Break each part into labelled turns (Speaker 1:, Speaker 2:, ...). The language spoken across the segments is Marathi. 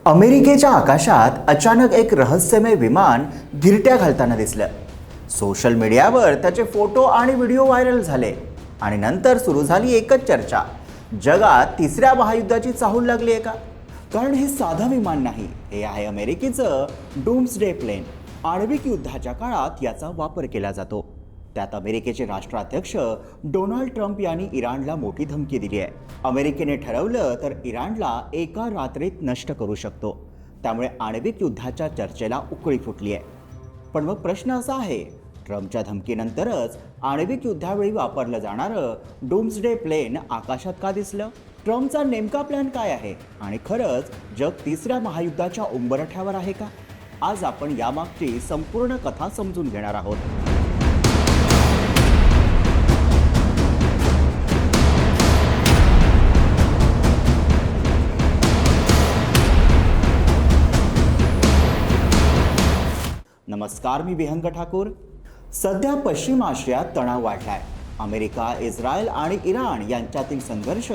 Speaker 1: अमेरिकेच्या आकाशात अचानक एक रहस्यमय विमान गिरट्या घालताना दिसलं. सोशल मीडियावर त्याचे फोटो आणि व्हिडिओ व्हायरल झाले आणि नंतर सुरू झाली एकच चर्चा, जगात तिसऱ्या महायुद्धाची चाहूल लागली आहे का? कारण हे साधं विमान नाही, हे आहे अमेरिकेचं डूम्सडे प्लेन. आण्विक युद्धाच्या काळात याचा वापर केला जातो. त्यात अमेरिकेचे राष्ट्राध्यक्ष डोनाल्ड ट्रम्प यांनी इराणला मोठी धमकी दिली आहे. अमेरिकेने ठरवलं तर इराणला एका रात्रीत नष्ट करू शकतो. त्यामुळे आण्विक युद्धाच्या चर्चेला उकळी फुटली आहे. पण मग प्रश्न असा आहे, ट्रम्पच्या धमकीनंतरच आण्विक युद्धावेळी वापरलं जाणारं डूम्सडे प्लेन आकाशात का दिसलं? ट्रम्पचा नेमका प्लॅन काय आहे आणि खरंच जग तिसऱ्या महायुद्धाच्या उंबरठ्यावर आहे का? आज आपण यामागची संपूर्ण कथा समजून घेणार आहोत. नमस्कार, मी विहंग ठाकूर. सध्या पश्चिम आशियात तणाव वाढलाय. अमेरिका, इस्रायल आणि इराण यांच्यातील संघर्ष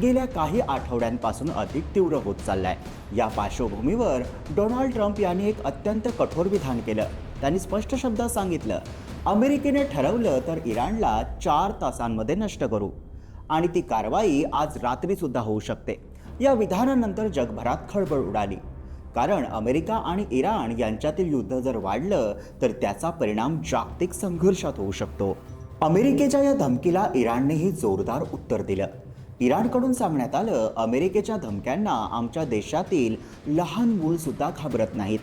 Speaker 1: गेल्या काही आठवड्यांपासून अधिक तीव्र होत चाललाय. या पार्श्वभूमीवर डोनाल्ड ट्रम्प यांनी एक अत्यंत कठोर विधान केलं. त्यांनी स्पष्ट शब्दात सांगितलं, अमेरिकेने ठरवलं तर इराणला 4 तासांमध्ये नष्ट करू आणि ती कारवाई आज रात्री सुद्धा होऊ शकते. या विधानानंतर जगभरात खळबळ उडाली. कारण अमेरिका आणि इराण यांच्यातील युद्ध जर वाढलं तर त्याचा परिणाम जागतिक संघर्षात होऊ शकतो. अमेरिकेच्या या धमकीला इराणनेही जोरदार उत्तर दिलं. इराणकडून सांगण्यात आलं, अमेरिकेच्या धमक्यांना आमच्या देशातील लहान मूल सुद्धा घाबरत नाहीत.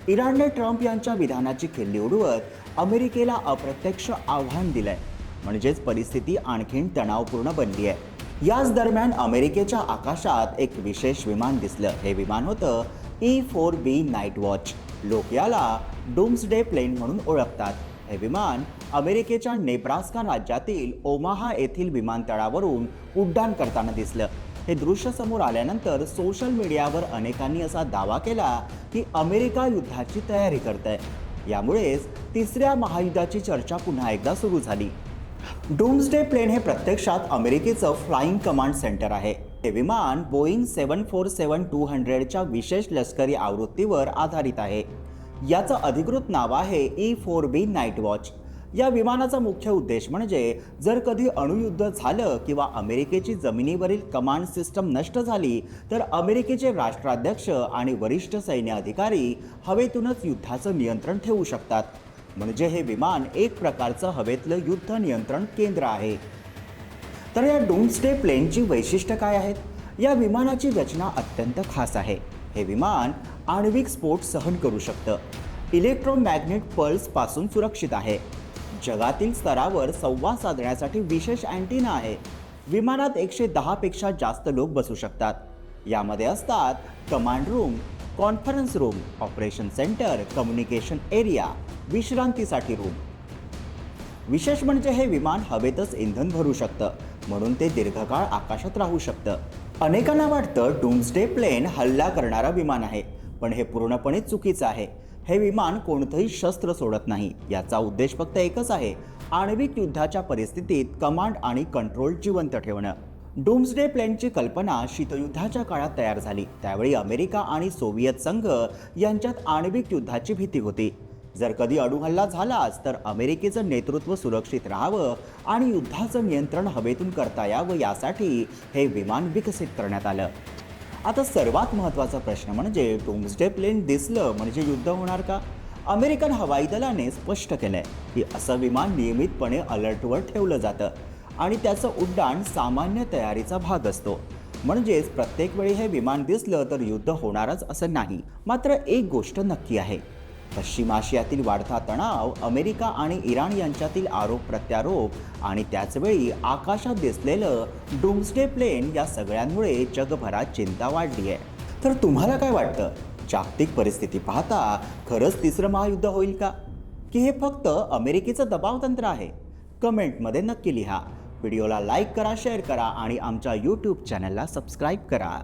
Speaker 1: इराणने ट्रम्प यांच्या विधानाची खिल्ली उडवत अमेरिकेला अप्रत्यक्ष आव्हान दिलंय. म्हणजेच परिस्थिती आणखीन तणावपूर्ण बनली आहे. याच दरम्यान अमेरिकेच्या आकाशात एक विशेष विमान दिसलं. हे विमान होतं E-4B नाईट वॉच. लोक याला डूम्सडे प्लेन म्हणून ओळखतात. हे विमान अमेरिकेच्या नेब्रास्का राज्यातील ओमाहा येथील विमानतळावरून उड्डाण करताना दिसलं. हे दृश्य समोर आल्यानंतर सोशल मीडियावर अनेकांनी असा दावा केला की अमेरिका युद्धाची तयारी करतंय. यामुळेच तिसऱ्या महायुद्धाची चर्चा पुन्हा एकदा सुरू झाली. डूम्सडे प्लेन हे प्रत्यक्षात अमेरिकेचं फ्लाइंग कमांड सेंटर आहे. हे विमान बोईंग 747-200च्या विशेष लष्करी आवृत्तीवर आधारित आहे. याचं अधिकृत नाव आहे E-4B नाईट वॉच. या विमानाचा मुख्य उद्देश म्हणजे जर कधी अणुयुद्ध झालं किंवा अमेरिकेची जमिनीवरील कमांड सिस्टम नष्ट झाली तर अमेरिकेचे राष्ट्राध्यक्ष आणि वरिष्ठ सैन्य अधिकारी हवेतूनच युद्धाचं नियंत्रण ठेवू शकतात. म्हणजे हे विमान एक प्रकारचं हवेतलं युद्ध नियंत्रण केंद्र आहे. तर या डूम्सडे प्लेनची वैशिष्ट्य काय आहेत? या विमानाची रचना अत्यंत खास आहे. हे विमान आण्विक स्फोट सहन करू शकतं. इलेक्ट्रोमॅग्नेट पल्स पासून सुरक्षित आहे. जगातील स्तरावर संवाद साधण्यासाठी विशेष अँटिना आहे. विमानात 110 पेक्षा जास्त लोक बसू शकतात. यामध्ये असतात command room, conference room, operation centre, communication area, विश्रांतीसाठी रूम. विशेष म्हणजे हे विमान हवेतच इंधन भरू शकतं, म्हणून ते दीर्घकाळ आकाशात राहू शकतं. अनेकांना वाटतं डूम्सडे प्लेन हल्ला करणारं विमान आहे, पण हे पूर्णपणे चुकीचं आहे. हे विमान कोणतंही शस्त्र सोडत नाही. याचा उद्देश फक्त एकच आहे, आण्विक युद्धाच्या परिस्थितीत कमांड आणि कंट्रोल जिवंत ठेवणं. डूम्सडे प्लेनची कल्पना शीतयुद्धाच्या काळात तयार झाली. त्यावेळी अमेरिका आणि सोव्हिएत संघ यांच्यात आण्विक युद्धाची भीती होती. जर कधी अणुहल्ला झालाच तर अमेरिकेचं नेतृत्व सुरक्षित राहावं आणि युद्धाचं नियंत्रण हवेतून करता यावं, यासाठी हे विमान विकसित करण्यात आलं. आता सर्वात महत्त्वाचा प्रश्न म्हणजे डूम्सडे प्लेन दिसलं म्हणजे युद्ध होणार का? अमेरिकन हवाई दलाने स्पष्ट केलंय की असं विमान नियमितपणे अलर्टवर ठेवलं जातं आणि त्याचं उड्डाण सामान्य तयारीचा भाग असतो. म्हणजेच प्रत्येक वेळी हे विमान दिसलं तर युद्ध होणारच असं नाही. मात्र एक गोष्ट नक्की आहे, पश्चिम आशियातील वाढता तणाव, अमेरिका आणि इराण यांच्यातील आरोप प्रत्यारोप आणि त्याचवेळी आकाशात दिसलेलं डूम्सडे प्लेन, या सगळ्यांमुळे जगभरात चिंता वाढली आहे. तर तुम्हाला काय वाटतं? जागतिक परिस्थिती पाहता खरंच तिसरं महायुद्ध होईल का, की हे फक्त अमेरिकेचं दबावतंत्र आहे? कमेंटमध्ये नक्की लिहा. व्हिडिओला लाईक करा, शेअर करा आणि आमच्या यूट्यूब चॅनलला सबस्क्राईब करा.